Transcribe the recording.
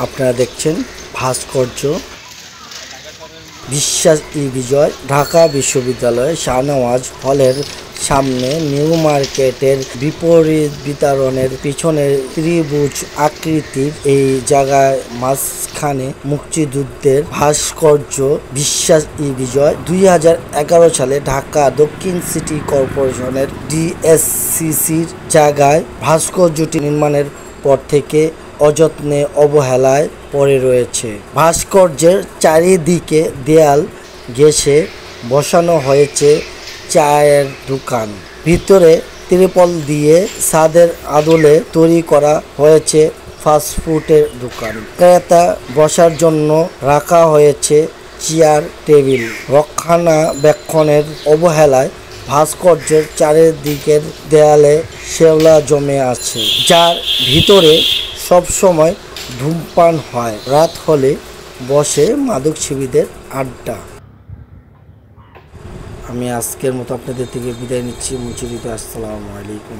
আপনারা দেখছেন ভাস্কর্য বিশ্বাস ই বিজয় ঢাকা বিশ্ববিদ্যালয় শাহনওয়াজ হলের সামনে নিউ মার্কেটের বিপরীত বিতরণের পিছনে ত্রিভুজ আকৃতির এই জায়গায় মাঝখানে মুক্তিযুদ্ধের ভাস্কর্য বিশ্বাস ই বিজয় 2011 সালে ঢাকা দক্ষিণ সিটি কর্পোরেশনের ডিএসসিসির জায়গায় ভাস্কর্যটি নির্মাণের পর থেকে অযত্নে অবহেলায় পড়ে রয়েছে। ভাস্কর্যের চারিদিকে দেয়াল ঘেঁষে বসানো হয়েছে চায়ের দোকান, ভিতরে ত্রিপল দিয়ে ছাদের আদলে তৈরি করা হয়েছে ফাস্টফুডের দোকান। ক্রেতা বসার জন্য রাখা হয়েছে চেয়ার টেবিল। রক্ষণাবেক্ষণের অবহেলায় ভাস্কর্যের চারিদিকের দেয়ালে শ্যাওলা জমে আছে, যার ভিতরে সবসময় ধূমপান হয়। রাত হলে বসে মাদকসেবীদের আড্ডা। আমি আজকের মতো আপনাদের থেকে বিদায় নিচ্ছি। মুচরিত আসসালামু আলাইকুম।